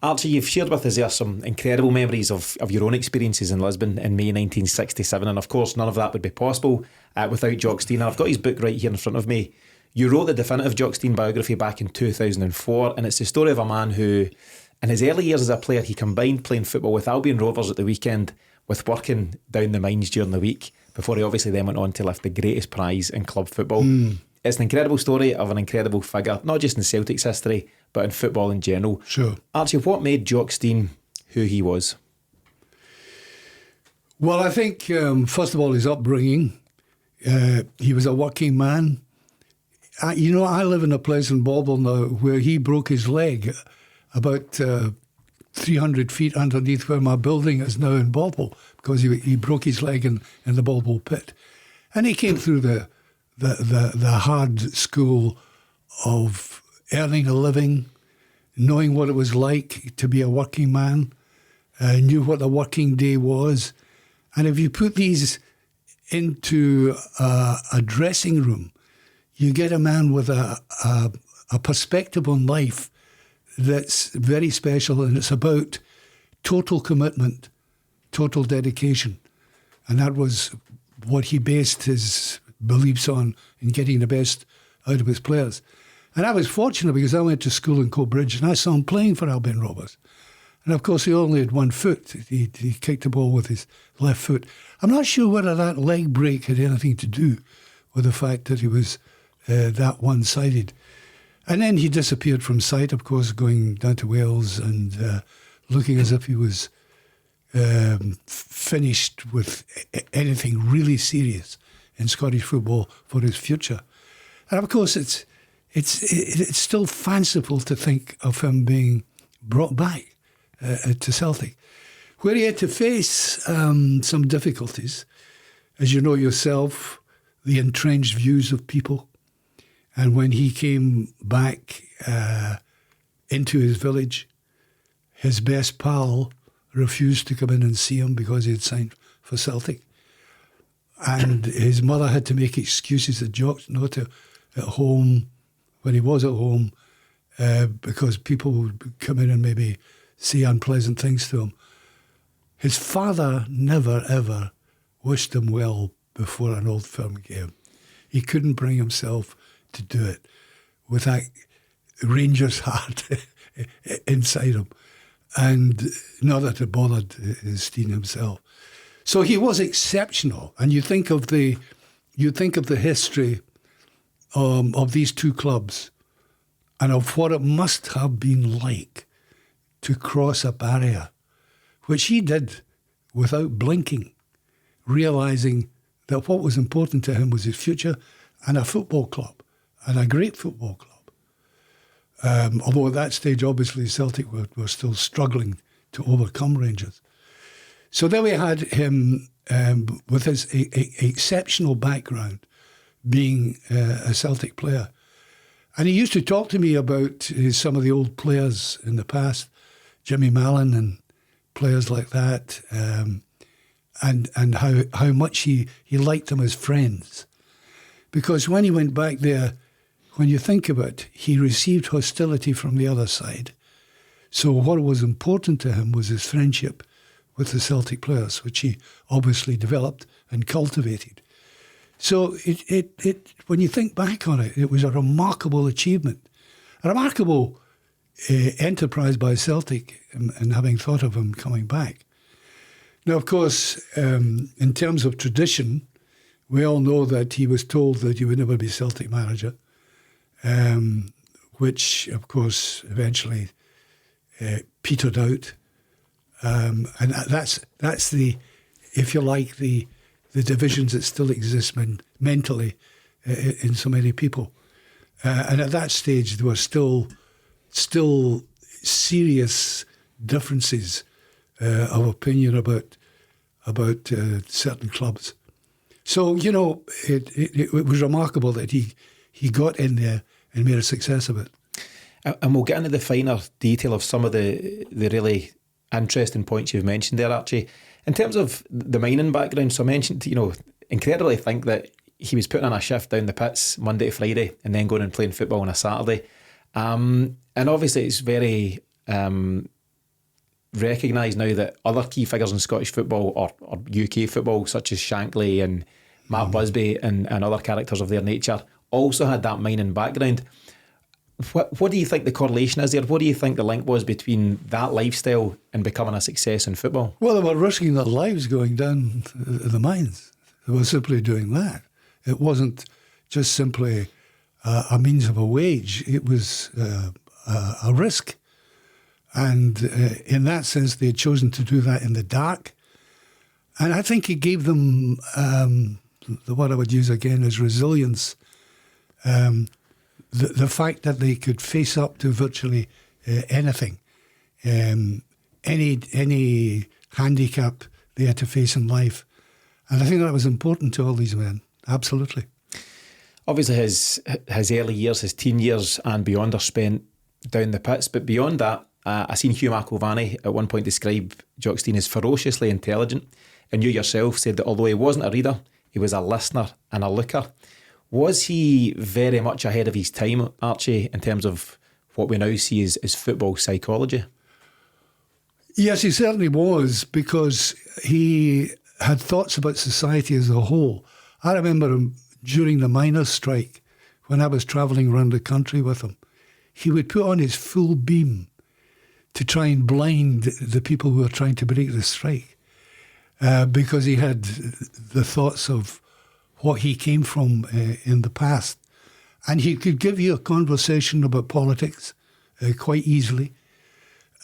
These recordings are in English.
Archie, you've shared with us there some incredible memories of your own experiences in Lisbon in May 1967, and of course none of that would be possible without Jock Stein. I've got his book right here in front of me. You wrote the definitive Jock Stein biography back in 2004, and it's the story of a man who, in his early years as a player, he combined playing football with Albion Rovers at the weekend with working down the mines during the week, before he obviously then went on to lift the greatest prize in club football. It's an incredible story of an incredible figure, not just in Celtic's history, but in football in general. Sure. Archie, what made Jock Stein who he was? Well, I think, first of all, his upbringing. He was a working man. I live in a place in Bauble now where he broke his leg about 300 feet underneath where my building is now in Bauble, because he broke his leg in the Bauble pit. And he came through the hard school of earning a living, knowing what it was like to be a working man, knew what a working day was. And if you put these into a dressing room, you get a man with a perspective on life that's very special, and it's about total commitment, total dedication. And that was what he based his beliefs on, in getting the best out of his players. And I was fortunate because I went to school in Coatbridge and I saw him playing for Albion Rovers. And of course he only had one foot. He kicked the ball with his left foot. I'm not sure whether that leg break had anything to do with the fact that he was that one-sided. And then he disappeared from sight, of course, going down to Wales and looking as if he was finished with anything really serious in Scottish football for his future. And of course, it's still fanciful to think of him being brought back to Celtic, where he had to face some difficulties, as you know yourself, the entrenched views of people. And when he came back into his village, his best pal refused to come in and see him because he had signed for Celtic. And his mother had to make excuses at Jocks, not at home, when he was at home, because people would come in and maybe say unpleasant things to him. His father never, ever wished him well before an Old Firm game. He couldn't bring himself to do it with that Rangers heart inside him, and not that it bothered Stein himself. So he was exceptional, and you think of the history of these two clubs, and of what it must have been like to cross a barrier, which he did without blinking, realising that what was important to him was his future and a football club, and a great football club. Although at that stage, obviously, Celtic were still struggling to overcome Rangers. So there we had him with his exceptional background, being a Celtic player. And he used to talk to me about some of the old players in the past, Jimmy Mallon and players like that, and how much he liked them as friends. Because when he went back there, when you think of it, he received hostility from the other side. So what was important to him was his friendship with the Celtic players, which he obviously developed and cultivated. So it when you think back on it, it was a remarkable achievement, a remarkable enterprise by Celtic in having thought of him coming back. Now, of course, in terms of tradition, we all know that he was told that he would never be Celtic manager, which, of course, eventually petered out. And that's the, if you like, the divisions that still exist mentally in so many people. And at that stage, there were still serious differences of opinion about certain clubs. So, you know, it was remarkable that he got in there and made a success of it. And we'll get into the finer detail of some of the really interesting points you've mentioned there, Archie. In terms of the mining background, so I mentioned, you know, incredibly think that he was putting in a shift down the pits Monday to Friday and then going and playing football on a Saturday. And obviously it's very recognise now that other key figures in Scottish football or UK football, such as Shankly and Matt Busby and other characters of their nature, also had that mining background. What do you think the correlation is there? What do you think the link was between that lifestyle and becoming a success in football? Well, they were risking their lives going down the mines. They were simply doing that. It wasn't just simply a means of a wage. It was a risk. And in that sense, they had chosen to do that in the dark. And I think it gave them, the word I would use again is resilience. The fact that they could face up to virtually anything, any handicap they had to face in life. And I think that was important to all these men, absolutely. Obviously his early years, his teen years and beyond are spent down the pits, but beyond that, I seen Hugh McIlvanney at one point describe Jock Stein as ferociously intelligent, and you yourself said that although he wasn't a reader, he was a listener and a looker. Was he very much ahead of his time, Archie, in terms of what we now see as football psychology? Yes, he certainly was, because he had thoughts about society as a whole. I remember him during the miners' strike, when I was travelling around the country with him. He would put on his full beam to try and blind the people who were trying to break the strike, because he had the thoughts of what he came from in the past. And he could give you a conversation about politics quite easily.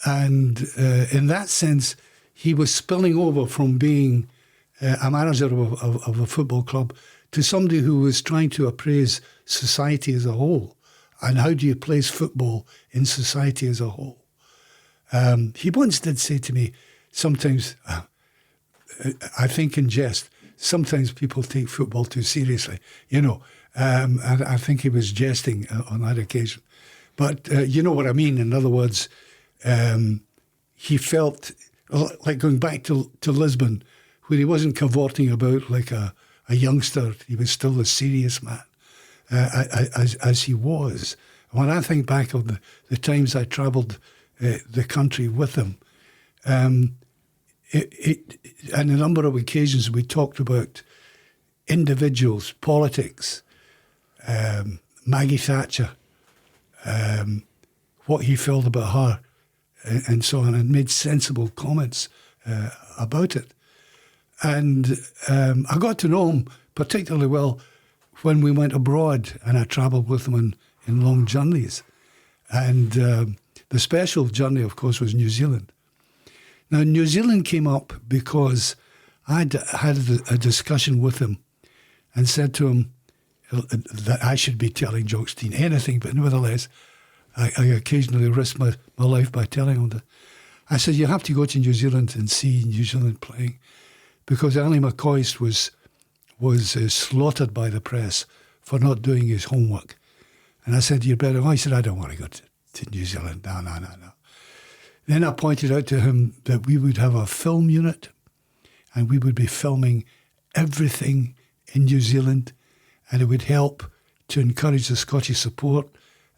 And in that sense, he was spilling over from being a manager of a football club to somebody who was trying to appraise society as a whole. And how do you place football in society as a whole? He once did say to me, sometimes, I think in jest, sometimes people take football too seriously, and I think he was jesting on that occasion. But you know what I mean. In other words, he felt like going back to Lisbon, where he wasn't cavorting about like a youngster. He was still a serious man, as he was. When I think back of the times I travelled the country with him, on a number of occasions we talked about individuals, politics, Maggie Thatcher, what he felt about her, and so on, and made sensible comments about it. And I got to know him particularly well when we went abroad, and I travelled with him in long journeys. And the special journey, of course, was New Zealand. Now, New Zealand came up because I had a discussion with him and said to him that I should be telling Jock Stein anything, but nevertheless, I occasionally risk my life by telling him that. I said, you have to go to New Zealand and see New Zealand playing, because Annie McCoist was slaughtered by the press for not doing his homework. And I said, you better go. He said, I don't want to go to New Zealand. No. Then I pointed out to him that we would have a film unit and we would be filming everything in New Zealand, and it would help to encourage the Scottish support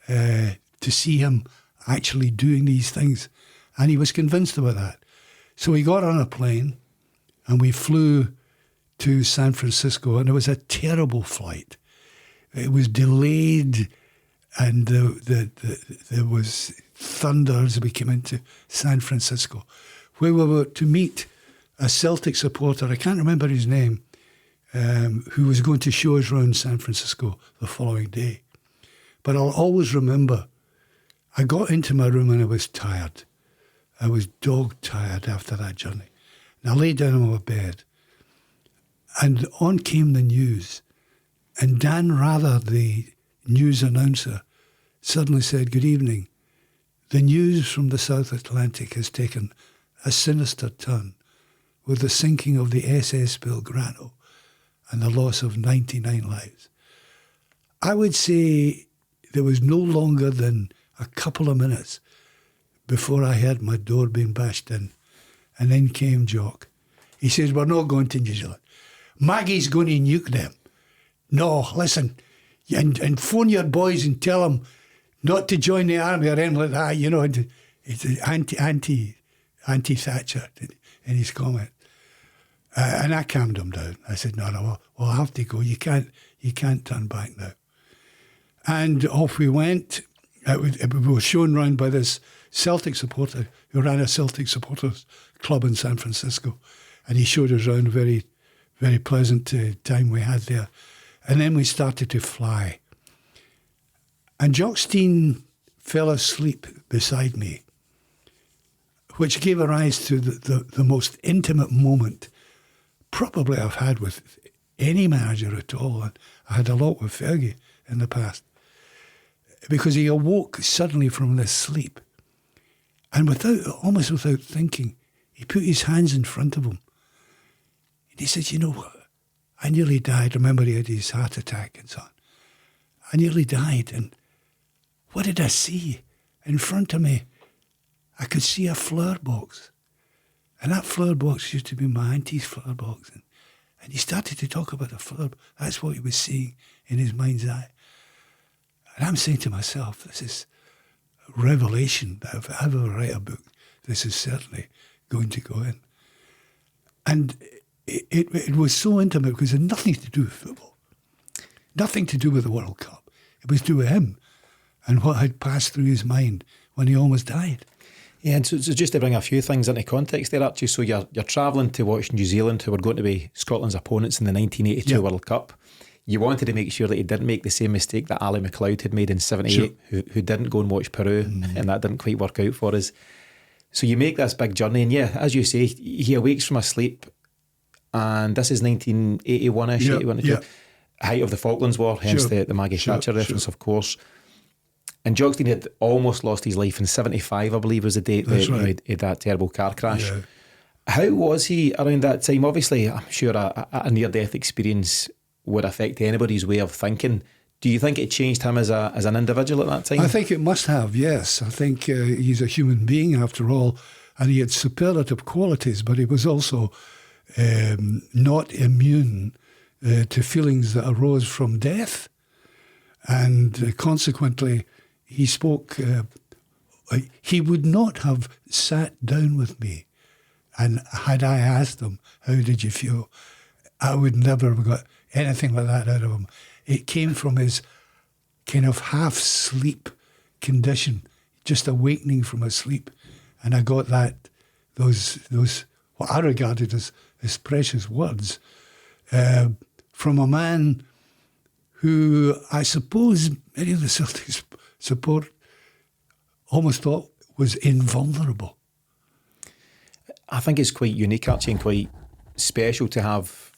to see him actually doing these things. And he was convinced about that. So we got on a plane and we flew to San Francisco, and it was a terrible flight. It was delayed, and there was thunder as we came into San Francisco, where we were to meet a Celtic supporter, I can't remember his name, who was going to show us around San Francisco the following day. But I'll always remember, I got into my room and I was tired. I was dog tired after that journey. And I lay down on my bed, and on came the news. And Dan Rather, the news announcer, suddenly said, good evening. The news from the South Atlantic has taken a sinister turn with the sinking of the SS Belgrano and the loss of 99 lives. I would say there was no longer than a couple of minutes before I heard my door being bashed in. And then came Jock. He says, we're not going to New Zealand. Maggie's going to nuke them. No, listen, and phone your boys and tell them not to join the army or anything like that. It's anti-Thatcher in his comment. And I calmed him down. I said, no, we'll have to go. You can't turn back now. And off we went. We were shown round by this Celtic supporter who ran a Celtic supporters club in San Francisco. And he showed us around. Very, very pleasant time we had there. And then we started to fly. And Jock Stein fell asleep beside me, which gave rise to the most intimate moment probably I've had with any manager at all. And I had a lot with Fergie in the past. Because he awoke suddenly from this sleep. And almost without thinking, he put his hands in front of him. And he said, you know what? I nearly died. Remember, he had his heart attack and so on. I nearly died. And what did I see? In front of me, I could see a flower box. And that flower box used to be my auntie's flower box. And he started to talk about the flower. That's what he was seeing in his mind's eye. And I'm saying to myself, this is a revelation that if I ever write a book, this is certainly going to go in. And it was so intimate because it had nothing to do with football. Nothing to do with the World Cup. It was to do with him and what had passed through his mind when he almost died. Yeah, and so just to bring a few things into context there, Archie, so you're travelling to watch New Zealand, who were going to be Scotland's opponents in the 1982 World Cup. You wanted to make sure that he didn't make the same mistake that Ali McLeod had made in 78, who didn't go and watch Peru, and that didn't quite work out for us. So you make this big journey, and yeah, as you say, he awakes from a sleep, and this is 1981-ish, 81, height of the Falklands War, hence the Maggie Thatcher reference, of course. And Jock Stein had almost lost his life in 75, I believe was the date that he had that terrible car crash. Yeah. How was he around that time? Obviously, I'm sure a near-death experience would affect anybody's way of thinking. Do you think it changed him as an individual at that time? I think it must have, yes. I think he's a human being after all, and he had superlative qualities, but he was also not immune to feelings that arose from death. And consequently, he spoke, he would not have sat down with me. And had I asked him, how did you feel? I would never have got anything like that out of him. It came from his kind of half-sleep condition, just awakening from a sleep. And I got those what I regarded as precious words from a man who I suppose many of the Celtics support almost thought was invulnerable. I think it's quite unique, actually, and quite special to have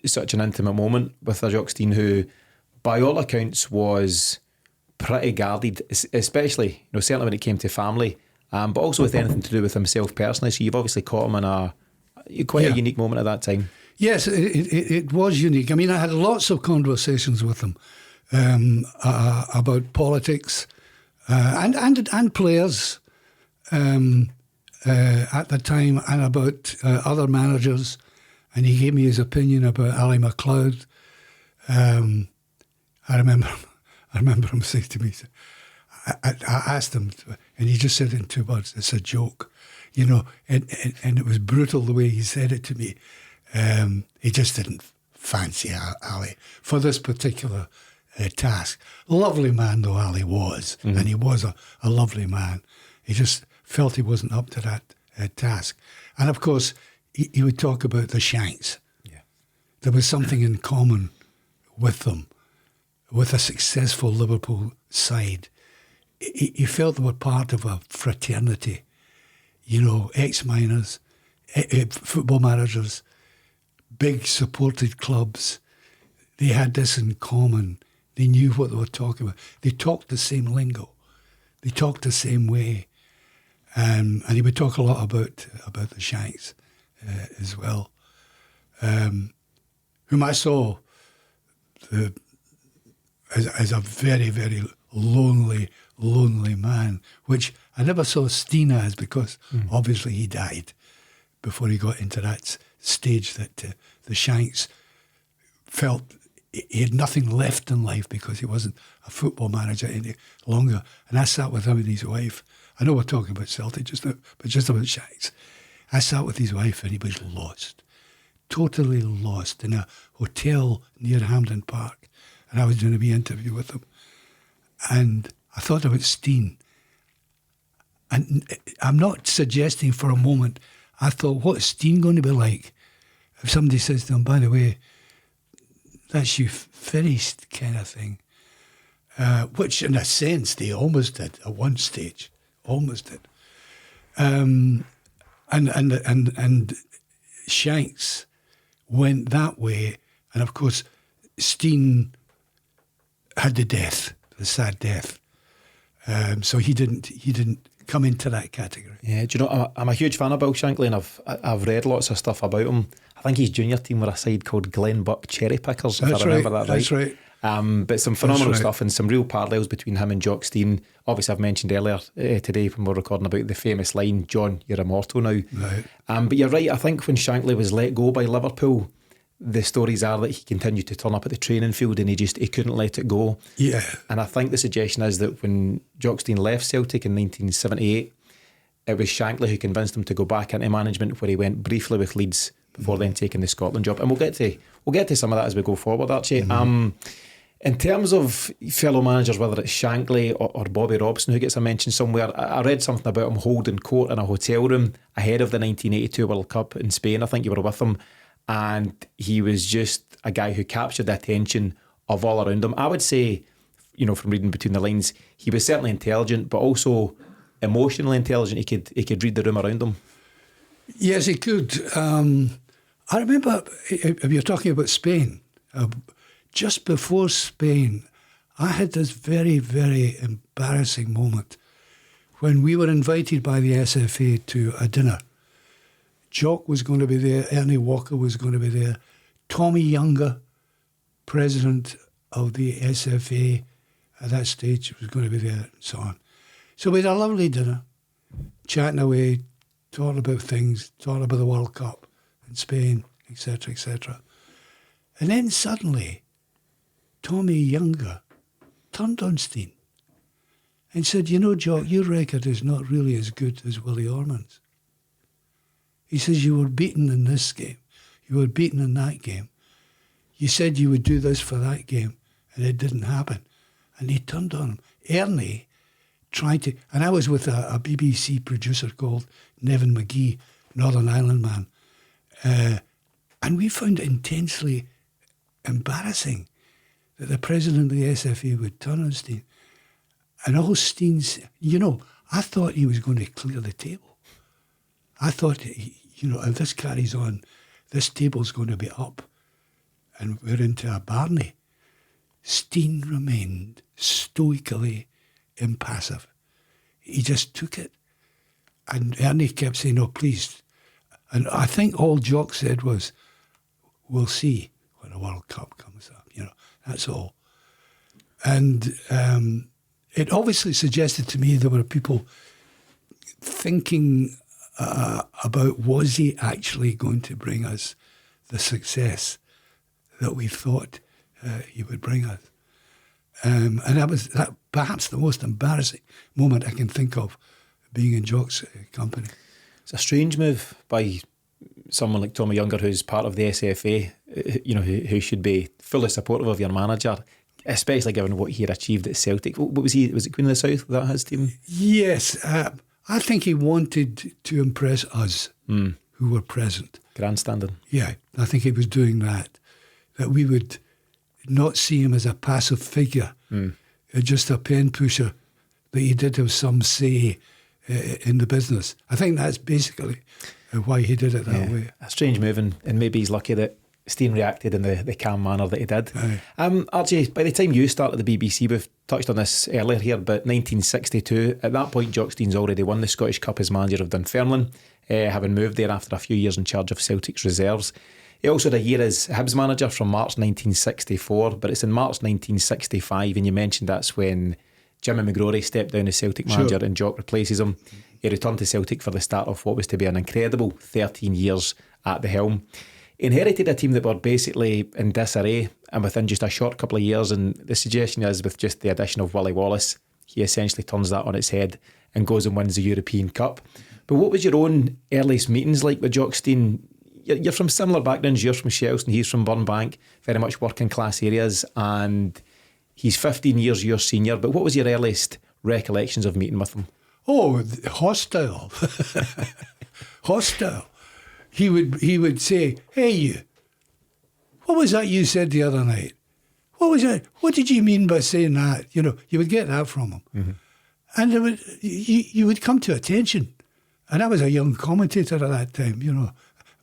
such an intimate moment with a Jock Stein who, by all accounts, was pretty guarded, especially, certainly when it came to family, but also with anything to do with himself personally. So you've obviously caught him in a unique moment at that time. Yes, it was unique. I mean, I had lots of conversations with him about politics and players at the time, and about other managers. And he gave me his opinion about Ali McLeod. I remember him saying to me, I asked him, and he just said in 2 words, "It's a joke," and it was brutal the way he said it to me. He just didn't fancy Ali for this particular task. Lovely man though Ali was, and he was a lovely man. He just felt he wasn't up to that task. And of course, he would talk about the Shanks. Yeah. There was something in common with them, with a successful Liverpool side. He felt they were part of a fraternity, ex-miners, football managers, big supported clubs. They had this in common. They knew what they were talking about. They talked the same lingo. They talked the same way. And he would talk a lot about the Shanks as well, whom I saw as a very, very lonely man, which I never saw Stein as, because obviously he died before he got into that stage that the Shanks felt he had nothing left in life because he wasn't a football manager any longer. And I sat with him and his wife I know we're talking about Celtic just now, but just about Shanks. I sat with his wife and he was lost, totally lost, in a hotel near Hampden Park. And I was doing a wee interview with him. And I thought about Stein. And I'm not suggesting for a moment, I thought, what's Stein going to be like? If somebody says to him, by the way, that's you finished kind of thing. Which in a sense they almost did at one stage. Almost did. And Shanks went that way. And of course, Stein had the sad death. So he didn't come into that category. Yeah, do you know, I'm a huge fan of Bill Shankly, and I've read lots of stuff about him. I think his junior team were a side called Glenbuck Cherry Pickers, if I remember that right. That's right. But some phenomenal stuff and some real parallels between him and Jock Stein. Obviously, I've mentioned earlier today when we were recording about the famous line, "John, you're immortal now." Right. But you're right, I think when Shankly was let go by Liverpool, the stories are that he continued to turn up at the training field and he couldn't let it go. Yeah. And I think the suggestion is that when Jock Stein left Celtic in 1978, it was Shankly who convinced him to go back into management, where he went briefly with Leeds before then taking the Scotland job. And we'll get to some of that as we go forward, Archie. In terms of fellow managers, whether it's Shankly or Bobby Robson, who gets a mention somewhere, I read something about him holding court in a hotel room ahead of the 1982 World Cup in Spain. I think you were with him. And he was just a guy who captured the attention of all around him. I would say, from reading between the lines, he was certainly intelligent, but also emotionally intelligent. He could read the room around him. Yes, he could. I remember, if you're talking about Spain, just before Spain, I had this very, very embarrassing moment when we were invited by the SFA to a dinner. Jock was going to be there, Ernie Walker was going to be there, Tommy Younger, president of the SFA at that stage, was going to be there, and so on. So we had a lovely dinner, chatting away, talking about things, talking about the World Cup in Spain, etc., etc. And then suddenly, Tommy Younger turned on Stein and said, Jock, your record is not really as good as Willie Ormond's. He says, you were beaten in this game. You were beaten in that game. You said you would do this for that game, and it didn't happen. And he turned on him. Ernie tried to... And I was with a BBC producer called Nevin McGee, Northern Ireland man. And we found it intensely embarrassing that the president of the SFA would turn on Stein. And all Stein's... I thought he was going to clear the table. I thought, if this carries on, this table's going to be up and we're into a Barney. Stein remained stoically impassive. He just took it. And Ernie kept saying, no, please. And I think all Jock said was, we'll see when the World Cup comes up. That's all. And it obviously suggested to me there were people thinking about, was he actually going to bring us the success that we thought he would bring us? And that was perhaps the most embarrassing moment I can think of being in Jock's company. It's a strange move by someone like Tommy Younger, who's part of the SFA, who should be fully supportive of your manager, especially given what he had achieved at Celtic. What was he? Was it Queen of the South? Was that his team? Yes. I think he wanted to impress us who were present. Grandstanding. Yeah, I think he was doing that we would not see him as a passive figure, just a pen pusher, that he did have some say in the business. I think that's basically why he did it that way. A strange move, and maybe he's lucky that Stein reacted in the calm manner that he did. Archie, by the time you started the BBC, we've touched on this earlier here, but 1962, at that point Jock Stein's already won the Scottish Cup as manager of Dunfermline, having moved there after a few years in charge of Celtic's reserves. He also had a year as Hibs manager from March 1964, but it's in March 1965, and you mentioned that's when Jimmy McGrory stepped down as Celtic manager and Jock replaces him. He returned to Celtic for the start of what was to be an incredible 13 years at the helm. He inherited a team that were basically in disarray, and within just a short couple of years, and the suggestion is with just the addition of Willie Wallace, he essentially turns that on its head and goes and wins the European Cup. But what was your own earliest meetings like with Jock Stein? You're from similar backgrounds. You're from Shelston, he's from Burnbank, very much working class areas, and he's 15 years your senior. But what was your earliest recollections of meeting with him? Oh, hostile. Hostile. He would say, "Hey, you, what was that you said the other night? What was that? What did you mean by saying that?" You know, you would get that from him. Mm-hmm. And you would come to attention. And I was a young commentator at that time, you know.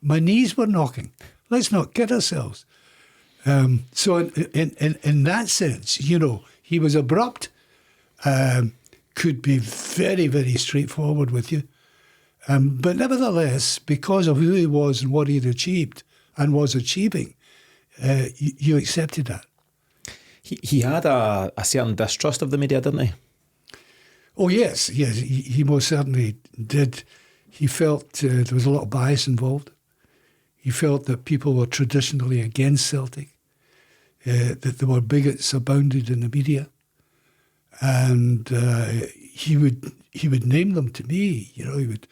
My knees were knocking. Let's not kid ourselves. So in that sense, you know, he was abrupt, could be very, very straightforward with you. But nevertheless, because of who he was and what he'd achieved and was achieving, you accepted that. He had a certain distrust of the media, didn't he? Oh, yes. He most certainly did. He felt there was a lot of bias involved. He felt that people were traditionally against Celtic, that there were bigots abounded in the media. And he would name them to me. You know, he would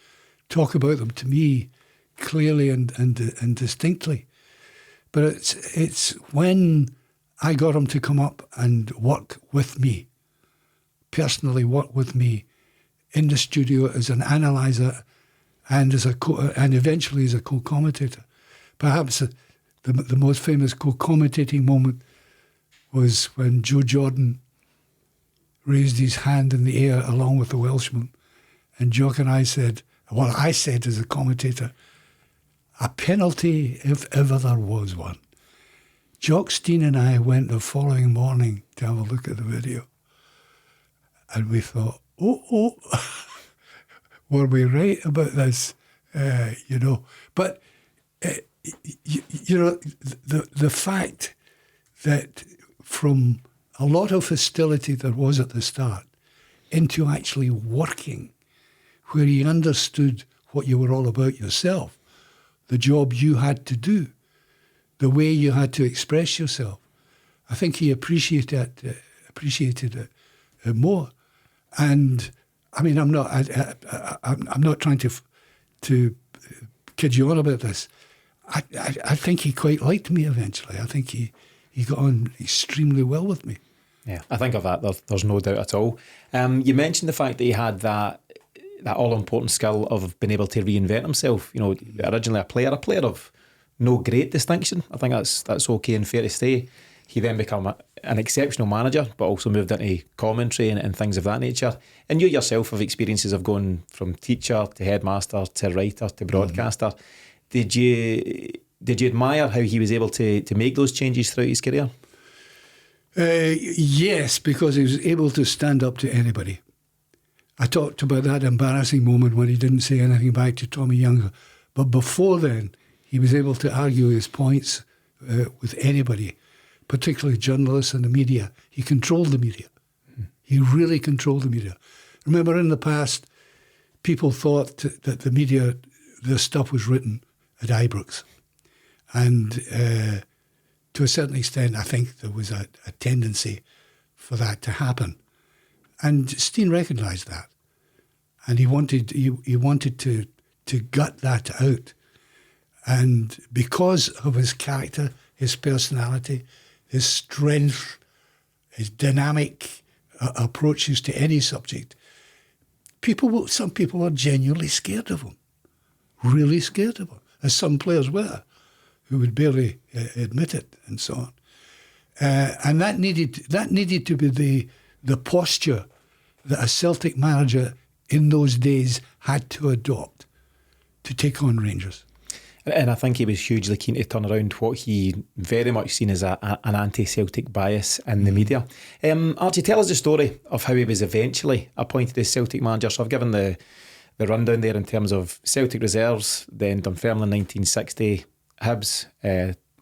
talk about them to me clearly and distinctly. But it's when I got him to come up and work with me, personally work with me in the studio as an analyser and and eventually as a co-commentator. Perhaps the most famous co-commentating moment was when Joe Jordan raised his hand in the air along with the Welshman, and Jock and I said as a commentator, "A penalty if ever there was one." Jock Stein and I went the following morning to have a look at the video, and we thought, oh, were we right about this? You know, but you know, the fact that from a lot of hostility there was at the start into actually working, where he understood what you were all about yourself, the job you had to do, the way you had to express yourself. I think he appreciated it more. And I mean, I'm not trying to kid you on about this. I think he quite liked me eventually. I think he got on extremely well with me. Yeah, I think of that. There's no doubt at all. You mentioned the fact that he had that all-important skill of being able to reinvent himself. You know, originally a player of no great distinction. I think that's okay and fair to say. He then became an exceptional manager, but also moved into commentary and things of that nature. And you yourself have experiences of going from teacher to headmaster to writer to broadcaster. Mm-hmm. Did you admire how he was able to make those changes throughout his career? Yes, because he was able to stand up to anybody. I talked about that embarrassing moment when he didn't say anything back to Tommy Young. But before then, he was able to argue his points with anybody, particularly journalists and the media. He controlled the media. He really controlled the media. Remember, in the past, people thought that the media, the stuff was written at Ibrox. And to a certain extent, I think there was a tendency for that to happen. And Stein recognised that. And he wanted to gut that out. And because of his character, his personality, his strength, his dynamic approaches to any subject, some people were genuinely scared of him, really scared of him, as some players were, who would barely admit it, and so on. And that needed to be the posture that a Celtic manager in those days had to adopt to take on Rangers. And I think he was hugely keen to turn around what he very much seen as an anti-Celtic bias in the media. Archie, tell us the story of how he was eventually appointed as Celtic manager. So I've given the rundown there in terms of Celtic reserves, then Dunfermline 1960, Hibs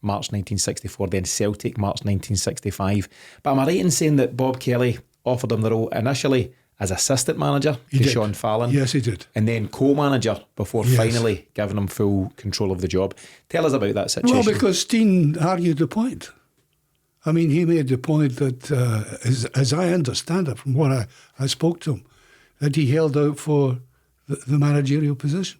March 1964, then Celtic March 1965. But am I right in saying that Bob Kelly offered him the role initially as assistant manager to Sean Fallon? Yes, he did. And then co-manager before finally giving him full control of the job. Tell us about that situation. Well, because Stein argued the point. I mean, he made the point that, as I understand it from what I spoke to him, that he held out for the managerial position.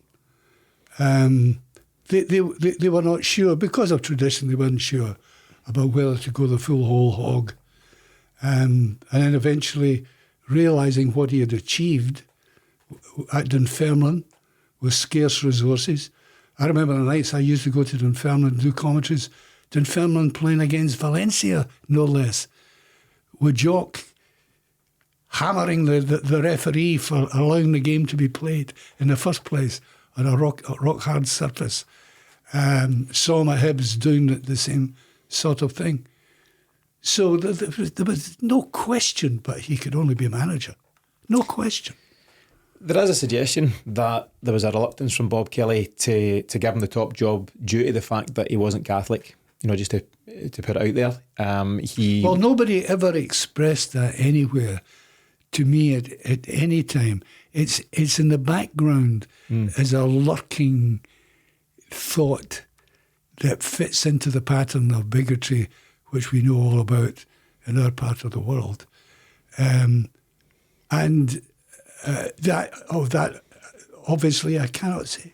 They were not sure, because of tradition, they weren't sure about whether to go the full whole hog. And then eventually realising what he had achieved at Dunfermline with scarce resources. I remember the nights I used to go to Dunfermline and do commentaries. Dunfermline playing against Valencia, no less, with Jock hammering the referee for allowing the game to be played in the first place on a rock hard surface. Saw him at Hibs doing the same sort of thing. So there was no question, but he could only be a manager. No question. There is a suggestion that there was a reluctance from Bob Kelly to give him the top job due to the fact that he wasn't Catholic. You know, just to put it out there. Well, nobody ever expressed that anywhere to me at any time. It's in the background as a lurking thought that fits into the pattern of bigotry, which we know all about in our part of the world. That obviously I cannot say.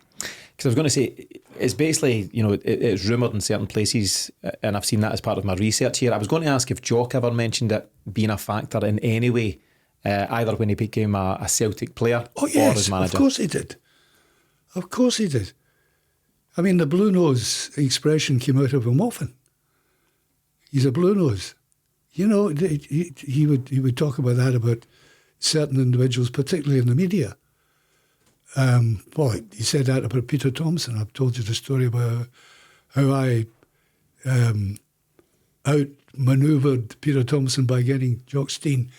Because I was going to say, it's basically, you know, it's rumoured in certain places, and I've seen that as part of my research here. I was going to ask if Jock ever mentioned it being a factor in any way, either when he became a Celtic player or as manager. Of course he did. Of course he did. I mean, the blue nose expression came out of him often. He's a blue nose. You know, he would talk about that about certain individuals, particularly in the media. He said that about Peter Thompson. I've told you the story about how I outmanoeuvred Peter Thompson by getting Jock Stein,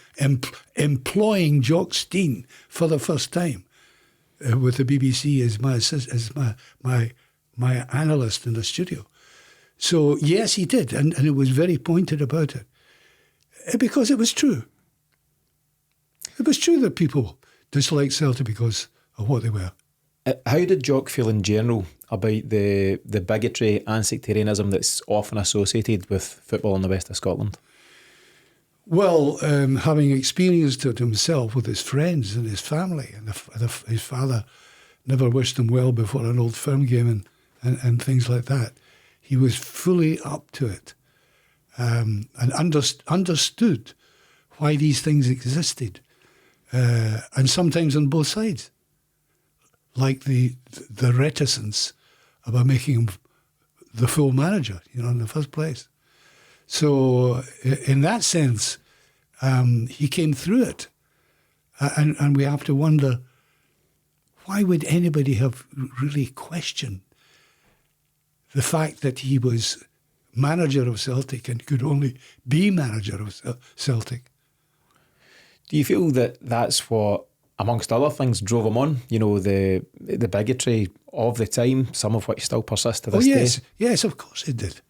employing Jock Stein for the first time with the BBC as my analyst in the studio. So yes, he did, and it was very pointed about it, because it was true. It was true that people disliked Celtic because of what they were. How did Jock feel in general about the bigotry and sectarianism that's often associated with football in the west of Scotland? Well, having experienced it himself with his friends and his family, and his father never wished him well before an Old Firm game and things like that, he was fully up to it and understood why these things existed, and sometimes on both sides, like the reticence about making him the full manager, you know, in the first place. So in that sense, he came through it. And we have to wonder, why would anybody have really questioned the fact that he was manager of Celtic and could only be manager of Celtic? Do you feel that that's what, amongst other things, drove him on? You know, the bigotry of the time, some of which still persists to this day? Yes, of course it did.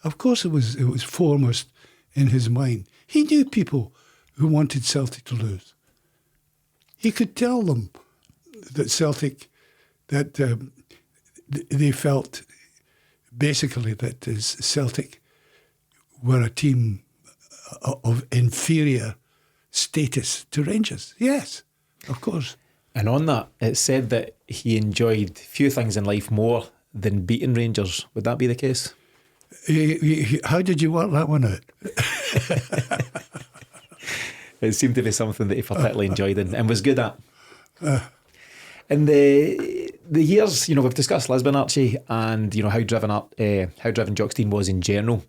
Of course it was foremost in his mind. He knew people who wanted Celtic to lose. He could tell them that Celtic, that they felt basically that Celtic were a team of inferior status to Rangers. Yes, of course. And on that, it's said that he enjoyed few things in life more than beating Rangers. Would that be the case? How did you work that one out? It seemed to be something that he particularly enjoyed and was good at. In the years, you know, we've discussed Lisbon, Archie, and you know how driven Jock Stein was in general.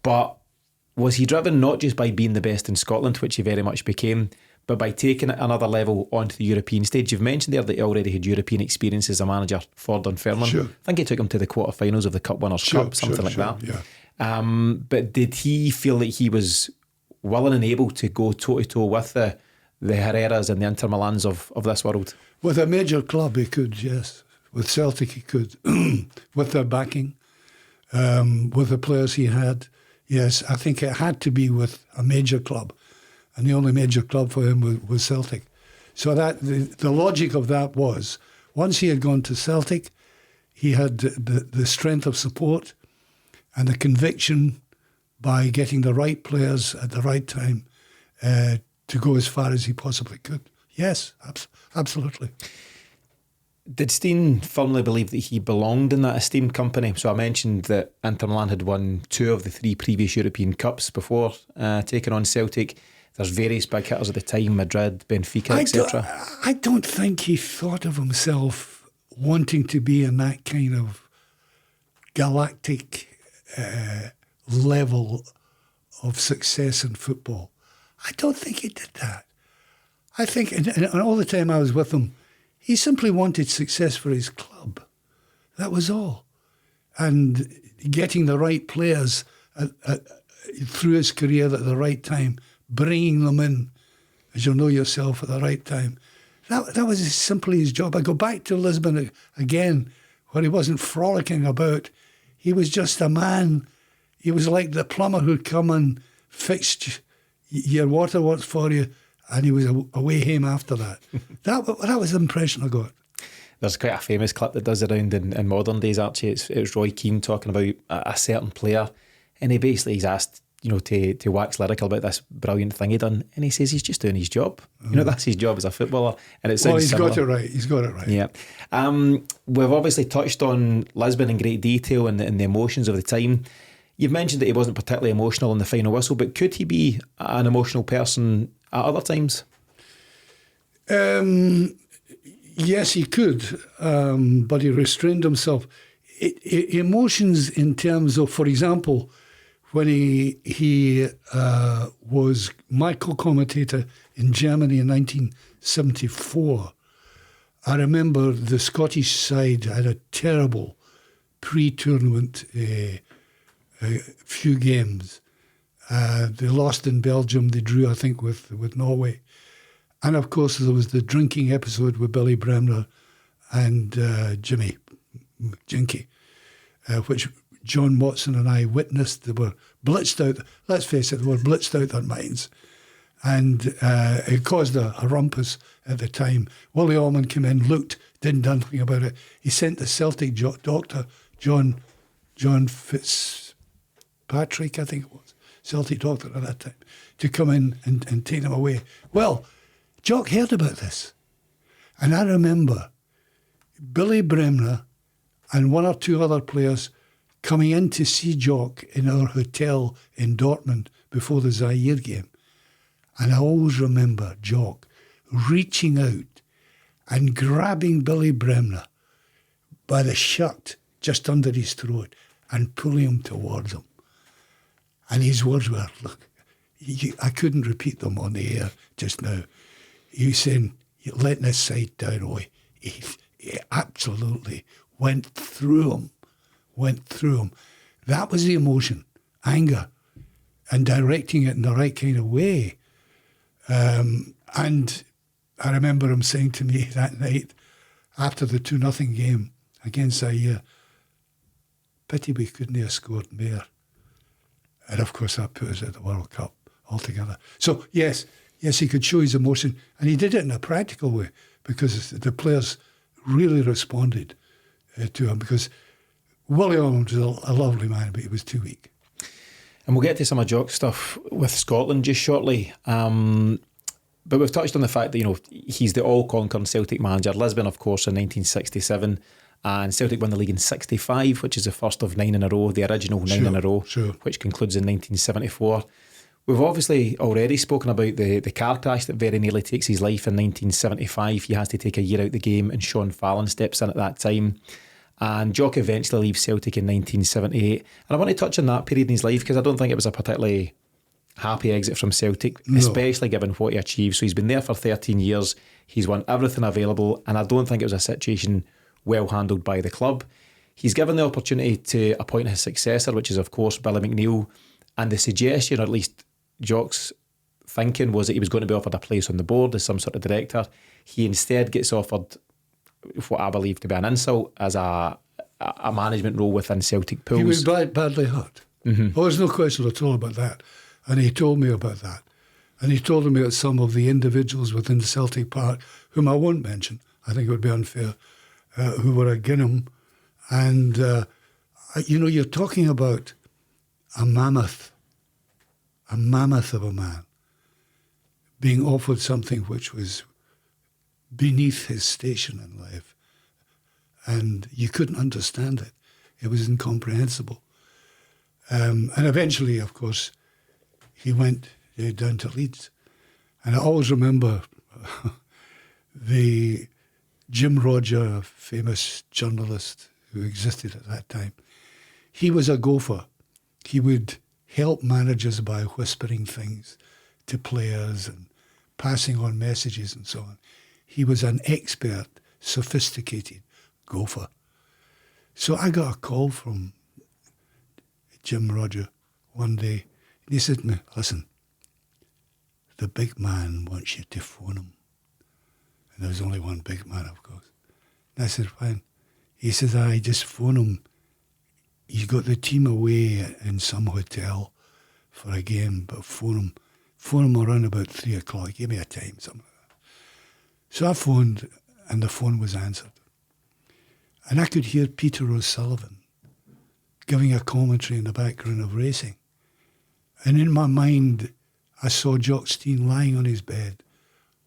But was he driven not just by being the best in Scotland, which he very much became, but by taking it another level onto the European stage? You've mentioned there that he already had European experience as a manager for Dunfermline. Sure. I think he took him to the quarterfinals of the Cup Winners' Cup, something like that. Yeah. But did he feel that he was willing and able to go toe-to-toe with the Herreras and the Inter Milans of this world? With a major club he could, yes. With Celtic he could. With their backing, with the players he had, yes. I think it had to be with a major club. And the only major club for him was Celtic. So that the logic of that was, once he had gone to Celtic, he had the strength of support and the conviction by getting the right players at the right time to go as far as he possibly could. Yes, absolutely. Did Stein firmly believe that he belonged in that esteemed company? So I mentioned that Inter Milan had won 2 of the 3 previous European Cups before taking on Celtic. There's various big hitters at the time, Madrid, Benfica, etc. I don't think he thought of himself wanting to be in that kind of galactic level of success in football. I don't think he did that. I think, and all the time I was with him, he simply wanted success for his club. That was all. And getting the right players through his career at the right time, bringing them in, as you'll know yourself, at the right time. That was simply his job. I go back to Lisbon again, where he wasn't frolicking about. He was just a man. He was like the plumber who'd come and fixed your waterworks for you, and he was away home after that. That was the impression I got. There's quite a famous clip that does around in modern days, Archie. It was Roy Keane talking about a certain player, and he's asked, to wax lyrical about this brilliant thing he done, and he says he's just doing his job. That's his job as a footballer, and it sounds similar. Got it right. He's got it right. Yeah. We've obviously touched on Lisbon in great detail and the emotions of the time. You've mentioned that he wasn't particularly emotional in the final whistle, but could he be an emotional person at other times? Yes, he could, but he restrained himself. Emotions in terms of, for example, when he was my co-commentator in Germany in 1974, I remember the Scottish side had a terrible pre-tournament few games. They lost in Belgium. They drew, I think, with Norway. And, of course, there was the drinking episode with Billy Bremner and Jimmy Jinky, which John Watson and I witnessed. They were blitzed out. Let's face it, they were blitzed out their minds. And it caused a rumpus at the time. Willie Allman came in, looked, didn't do anything about it. He sent the Celtic doctor, John Fitzpatrick, I think it was, Celtic doctor at that time, to come in and take them away. Well, Jock heard about this. And I remember Billy Bremner and 1 or 2 other players coming in to see Jock in our hotel in Dortmund before the Zaire game. And I always remember Jock reaching out and grabbing Billy Bremner by the shirt just under his throat and pulling him towards him. And his words were, look, I couldn't repeat them on the air just now. He was saying, you're letting this side down, Roy. He absolutely went through him. That was the emotion, anger, and directing it in the right kind of way. And I remember him saying to me that night, after the 2-0 game against Zaire, pity we couldn't have scored more. And of course that put us at the World Cup altogether. So yes, he could show his emotion, and he did it in a practical way because the players really responded to him, because Willie Owen was a lovely man, but he was too weak. And we'll get to some of Jock's stuff with Scotland just shortly. But we've touched on the fact that, he's the all-conquering Celtic manager. Lisbon, of course, in 1967. And Celtic won the league in 65, which is the first of 9 in a row, the original 9 in a row, which concludes in 1974. We've obviously already spoken about the car crash that very nearly takes his life in 1975. He has to take a year out the game, and Sean Fallon steps in at that time. And Jock eventually leaves Celtic in 1978. And I want to touch on that period in his life, because I don't think it was a particularly happy exit from Celtic, especially given what he achieved. So he's been there for 13 years. He's won everything available, and I don't think it was a situation well handled by the club. He's given the opportunity to appoint his successor, which is, of course, Billy McNeill. And the suggestion, or at least Jock's thinking, was that he was going to be offered a place on the board as some sort of director. He instead gets offered what I believe to be an insult as a management role within Celtic pools. He was badly hurt. Mm-hmm. Oh, there's no question at all about that. And he told me about that. And he told me about some of the individuals within the Celtic Park, whom I won't mention, I think it would be unfair, who were against him. And, you're talking about a mammoth a mammoth of a man, being offered something which was beneath his station in life. And you couldn't understand it. It was incomprehensible. And eventually, of course, he went down to Leeds. And I always remember the Jim Roger, famous journalist who existed at that time. He was a gopher. He would help managers by whispering things to players and passing on messages and so on. He was an expert, sophisticated gopher. So I got a call from Jim Roger one day, and he said to me, listen, the big man wants you to phone him. And there was only one big man, of course. And I said, fine. He says, I just phone him. He's got the team away in some hotel for a game, but phone him around about 3 o'clock. Give me a time, something like that. So I phoned, and the phone was answered. And I could hear Peter O'Sullivan giving a commentary in the background of racing. And in my mind, I saw Jock Stein lying on his bed,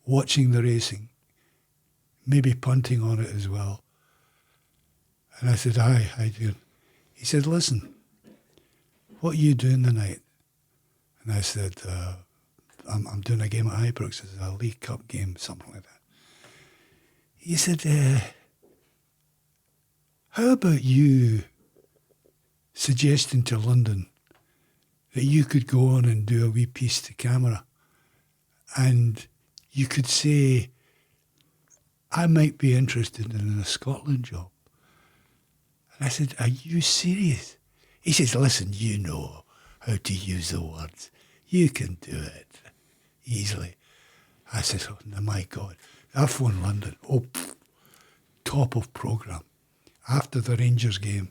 watching the racing, maybe punting on it as well. And I said, aye, how you doing? He said, listen, what are you doing tonight? And I said, I'm doing a game at Ibrox. It's a League Cup game, something like that. He said, how about you suggesting to London that you could go on and do a wee piece to camera and you could say, I might be interested in a Scotland job. And I said, are you serious? He says, listen, you know how to use the words. You can do it easily. I said, oh, my God. I phoned London. Oh, top of programme. After the Rangers game,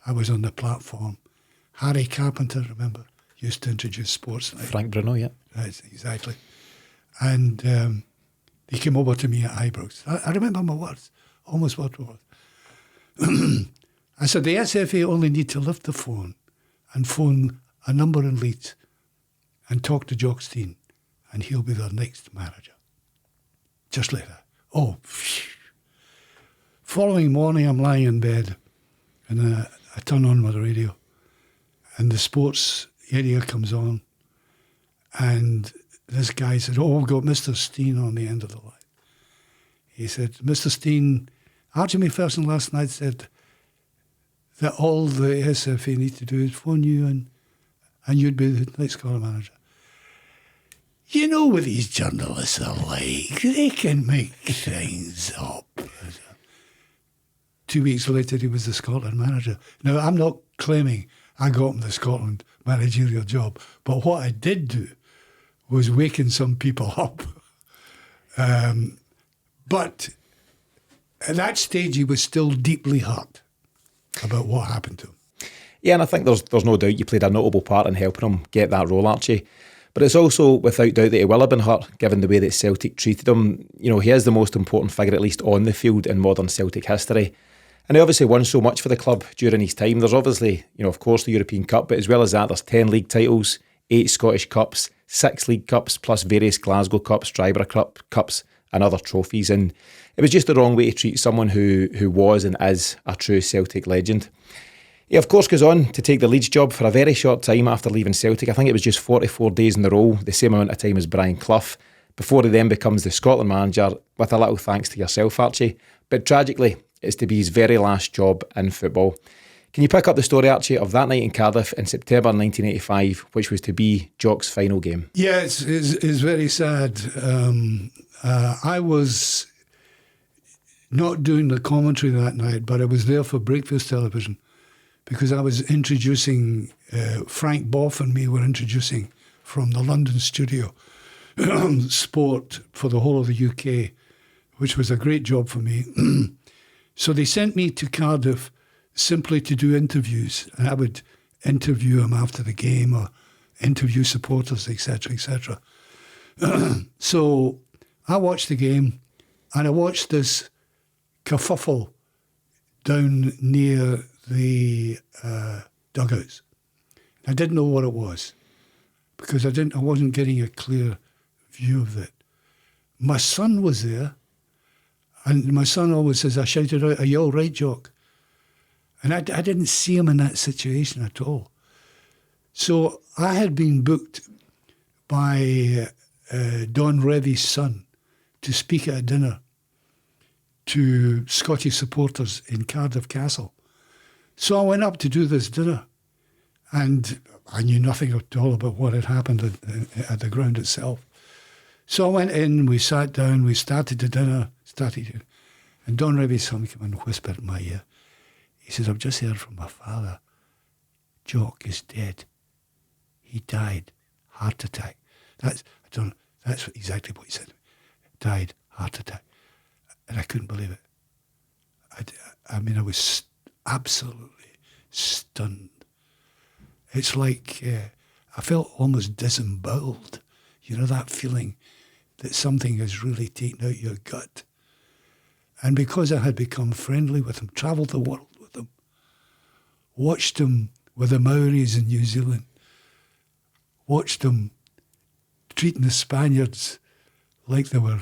I was on the platform. Harry Carpenter, remember, used to introduce Sports Night. Frank Bruno, yeah. Right, exactly. And he came over to me at Ibrox. I remember my words, almost word for word. I said, the SFA only need to lift the phone and phone a number in Leeds and talk to Jock Stein, and he'll be their next manager. Just like that. Oh, phew. Following morning, I'm lying in bed, and I turn on my radio, and the sports area comes on, and this guy said, oh, we've got Mr. Stein on the end of the line. He said, Mr. Stein, Archie Macpherson last night said that all the SFA need to do is phone you and you'd be the next colour manager. You know what these journalists are like. They can make things up. 2 weeks later, he was the Scotland manager. Now, I'm not claiming I got him the Scotland managerial job, but what I did do was waking some people up. But at that stage, he was still deeply hurt about what happened to him. Yeah, and I think there's no doubt you played a notable part in helping him get that role, Archie. But it's also without doubt that he will have been hurt, given the way that Celtic treated him. You know, he is the most important figure, at least on the field, in modern Celtic history. And he obviously won so much for the club during his time. There's obviously, you know, of course, the European Cup, but as well as that, there's 10 league titles, 8 Scottish Cups, 6 League Cups, plus various Glasgow Cups, Drybrough Cups, and other trophies. And it was just the wrong way to treat someone who was and is a true Celtic legend. He, of course, goes on to take the Leeds job for a very short time after leaving Celtic. I think it was just 44 days in the role, the same amount of time as Brian Clough, before he then becomes the Scotland manager, with a little thanks to yourself, Archie. But tragically, it's to be his very last job in football. Can you pick up the story, Archie, of that night in Cardiff in September 1985, which was to be Jock's final game? Yeah, it's very sad. I was not doing the commentary that night, but I was there for breakfast television because I was introducing, Frank Boff and me were introducing from the London studio, sport for the whole of the UK, which was a great job for me. So they sent me to Cardiff simply to do interviews, and I would interview them after the game or interview supporters, etc., etc. So I watched the game, and I watched this kerfuffle down near the dugouts. I didn't know what it was because I wasn't getting a clear view of it. My son was there, and my son always says, I shouted out, "Are you all right, Jock?" And I didn't see him in that situation at all. So I had been booked by Don Revy's son to speak at a dinner to Scottish supporters in Cardiff Castle. So I went up to do this dinner, and I knew nothing at all about what had happened at the ground itself. So I went in, we sat down, we started the dinner, and Don Revy's son came and whispered in my ear. He says, "I've just heard from my father. Jock is dead. He died, heart attack." That's exactly what he said. Died, heart attack. And I couldn't believe it. I mean, I was absolutely stunned. It's like I felt almost disemboweled. You know, that feeling that something has really taken out your gut. And because I had become friendly with him, travelled the world with him, watched him with the Maoris in New Zealand, watched him treating the Spaniards like they were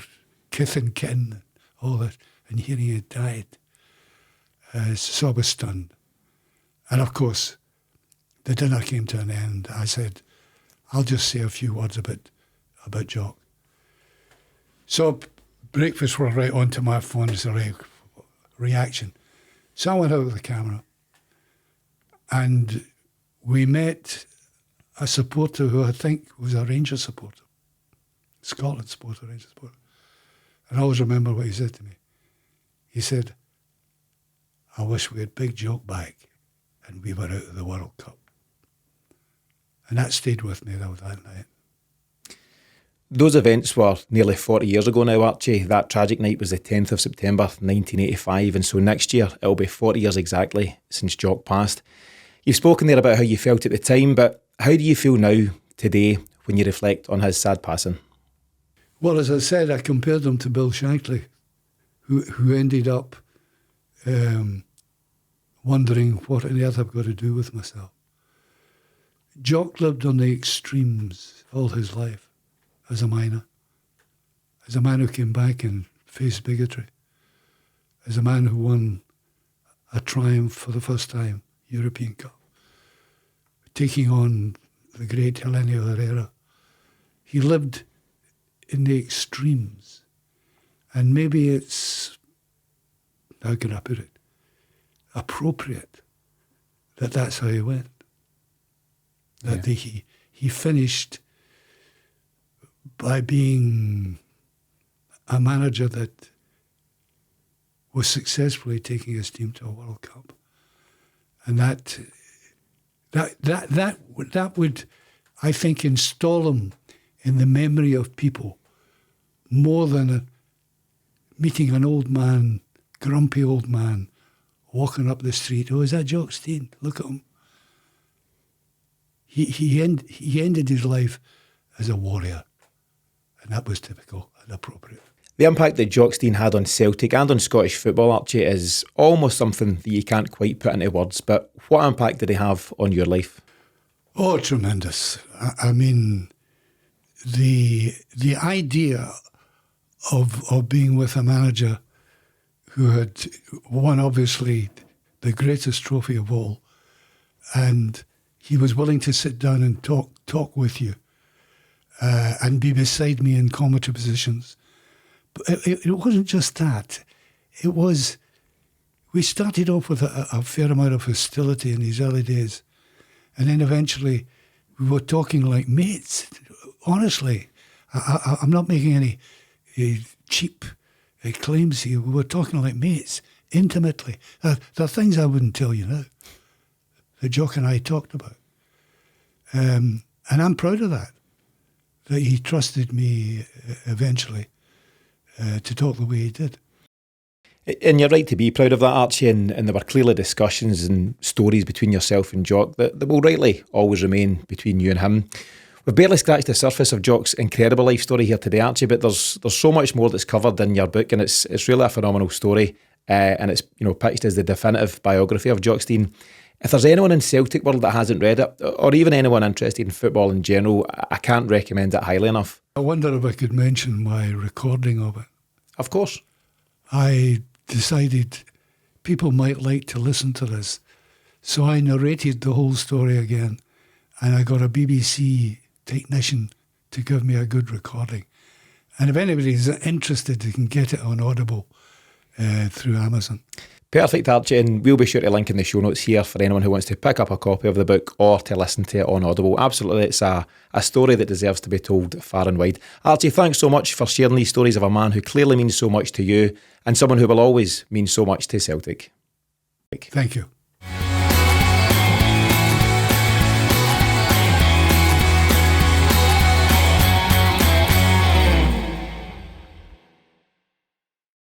kith and kin, all that, and hearing he had died. So I was stunned. And of course, the dinner came to an end. I said, I'll just say a few words about Jock. So breakfast were right onto my phone as a reaction. So I went out with the camera, and we met a supporter who I think was a Rangers supporter, Scotland supporter, Rangers supporter. And I always remember what he said to me. He said, "I wish we had Big Jock back and we were out of the World Cup." And that stayed with me that night. Those events were nearly 40 years ago now, Archie. That tragic night was the 10th of September 1985, and so next year it'll be 40 years exactly since Jock passed. You've spoken there about how you felt at the time, but how do you feel now, today, when you reflect on his sad passing? Well, as I said, I compared him to Bill Shankly, who ended up wondering what on earth I've got to do with myself. Jock lived on the extremes all his life as a miner, as a man who came back and faced bigotry, as a man who won a triumph for the first time, European Cup, taking on the great Helenio Herrera. He lived in the extremes, and maybe it's, how can I put it, appropriate that that's how he went. That he finished by being a manager that was successfully taking his team to a World Cup, and that would, I think, install him in the memory of people more than meeting an old man, grumpy old man, walking up the street. "Oh, is that Jock Stein? Look at him." He ended his life as a warrior, and that was typical and appropriate. The impact that Jock Stein had on Celtic and on Scottish football, Archie, is almost something that you can't quite put into words, but what impact did he have on your life? Oh, tremendous. I mean, the idea of being with a manager who had won, obviously, the greatest trophy of all, and he was willing to sit down and talk with you and be beside me in commentary positions. But it wasn't just that. It was, we started off with a fair amount of hostility in these early days. And then eventually we were talking like mates. Honestly, I'm not making any cheap claims here. We were talking like mates, intimately. There are things I wouldn't tell you now that Jock and I talked about. And I'm proud of that he trusted me eventually to talk the way he did. And you're right to be proud of that, Archie, and there were clearly discussions and stories between yourself and Jock that will rightly always remain between you and him. We've barely scratched the surface of Jock's incredible life story here today, Archie, but there's so much more that's covered in your book, and it's really a phenomenal story, and it's pitched as the definitive biography of Jock Stein. If there's anyone in Celtic world that hasn't read it, or even anyone interested in football in general, I can't recommend it highly enough. I wonder if I could mention my recording of it. Of course. I decided people might like to listen to this, so I narrated the whole story again, and I got a BBC technician to give me a good recording. And if anybody's interested, they can get it on Audible through Amazon. Perfect, Archie, and we'll be sure to link in the show notes here for anyone who wants to pick up a copy of the book or to listen to it on Audible. Absolutely, it's a story that deserves to be told far and wide. Archie, thanks so much for sharing these stories of a man who clearly means so much to you and someone who will always mean so much to Celtic. Thank you.